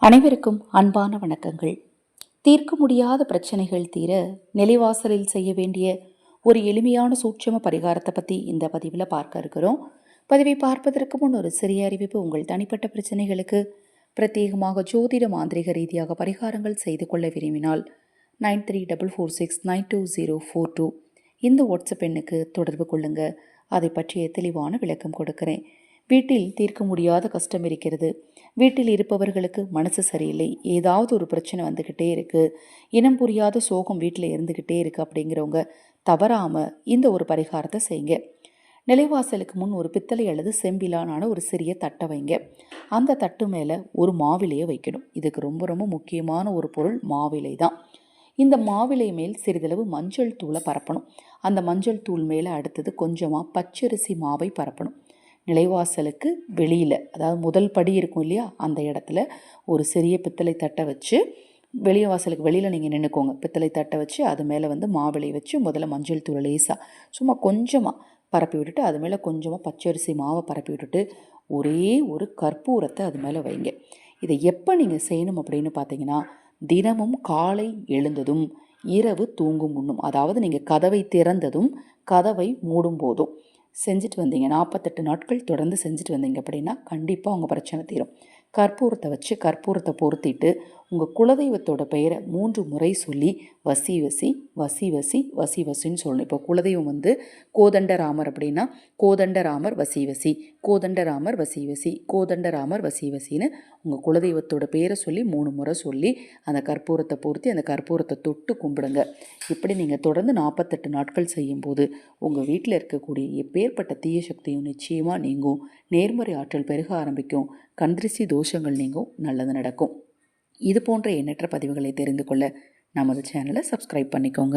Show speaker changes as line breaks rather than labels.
அனைவருக்கும் அன்பான வணக்கங்கள். தீர்க்க முடியாத பிரச்சனைகள் தீர நிலைவாசலில் செய்ய வேண்டிய ஒரு எளிமையான சூட்சம பரிகாரத்தை பற்றி இந்த பதிவில் பார்க்க இருக்கிறோம். பதிவை பார்ப்பதற்கு முன் ஒரு சிறிய அறிவிப்பு. உங்கள் தனிப்பட்ட பிரச்சனைகளுக்கு பிரத்யேகமாக ஜோதிட மாந்திரிக ரீதியாக பரிகாரங்கள் செய்து கொள்ள விரும்பினால் 9344692042 இந்த வாட்ஸ்அப் எண்ணுக்கு தொடர்பு கொள்ளுங்க. அதை பற்றிய தெளிவான விளக்கம் கொடுக்கிறேன். வீட்டில் தீர்க்க முடியாத கஷ்டம் இருக்கிறது, வீட்டில் இருப்பவர்களுக்கு மனசு சரியில்லை, ஏதாவது ஒரு பிரச்சனை வந்துக்கிட்டே இருக்குது, இனம் புரியாத சோகம் வீட்டில் இருந்துக்கிட்டே இருக்குது அப்படிங்கிறவங்க தவறாமல் இந்த ஒரு பரிகாரத்தை செய்யுங்க. நிலைவாசலுக்கு முன் ஒரு பித்தளை அல்லது செம்பிலான ஒரு சிறிய தட்டை வைங்க. அந்த தட்டு மேலே ஒரு மாவிலையை வைக்கணும். இதுக்கு ரொம்ப ரொம்ப முக்கியமான ஒரு பொருள் மாவிலை தான். இந்த மாவிலை மேல் சிறிதளவு மஞ்சள் தூளை பரப்பணும். அந்த மஞ்சள் தூள் மேலே அடுத்தது கொஞ்சமாக பச்சரிசி மாவை பரப்பணும். நிலைவாசலுக்கு வெளியில், அதாவது முதல் படி இருக்கும் இல்லையா, அந்த இடத்துல ஒரு சிறிய பித்தளை தட்டை வச்சு வெளியே வாசலுக்கு வெளியில் நீங்கள் நின்றுக்கோங்க. பித்தளை தட்டை வச்சு அது மேலே மாவிலை வச்சு முதல்ல மஞ்சள் தூள் லேசாக சும்மா கொஞ்சமாக பரப்பி விட்டுட்டு அது மேலே கொஞ்சமாக பச்சரிசி மாவை பரப்பி விட்டுட்டு ஒரே ஒரு கற்பூரத்தை அது மேலே வைங்க. இதை எப்போ நீங்கள் செய்யணும் அப்படின்னு பார்த்தீங்கன்னா, தினமும் காலை எழுந்ததும் இரவு தூங்கும் முன்னும், அதாவது நீங்கள் கதவை திறந்ததும் கதவை மூடும் போதும் செஞ்சுட்டு வந்தீங்க. 48 நாட்கள் தொடர்ந்து செஞ்சுட்டு வந்தீங்க அப்படின்னா கண்டிப்பாக உங்கள் பிரச்சனை தீரும். கற்பூரத்தை வச்சு கற்பூரத்தை பொருத்திட்டு உங்கள் குலதெய்வத்தோட பெயரை 3 முறை சொல்லி வசி வசி வசி வசி வசி வசின்னு சொல்லணும். இப்போ குலதெய்வம் கோதண்டராமர் அப்படின்னா கோதண்டராமர் வசி வசி, கோதண்டராமர் வசி வசி, கோதண்டராமர் வசி வசின்னு உங்கள் குலதெய்வத்தோட பேரை சொல்லி 3 முறை சொல்லி அந்த கற்பூரத்தை பொருத்தி அந்த கற்பூரத்தை தொட்டு கும்பிடுங்க. இப்படி நீங்கள் தொடர்ந்து 48 நாட்கள் செய்யும்போது உங்கள் வீட்டில் இருக்கக்கூடிய எப்பேற்பட்ட தீய சக்தியும் நிச்சயமாக நீங்கும். நேர்மறை ஆற்றல் பெருக ஆரம்பிக்கும். கண்திருஷ்டி தோஷங்கள் நீங்கும். நல்லது நடக்கும். இது போன்ற எண்ணற்ற பதிவுகளை தெரிந்து கொள்ள நமது சேனலை சப்ஸ்கிரைப் பண்ணிக்கோங்க.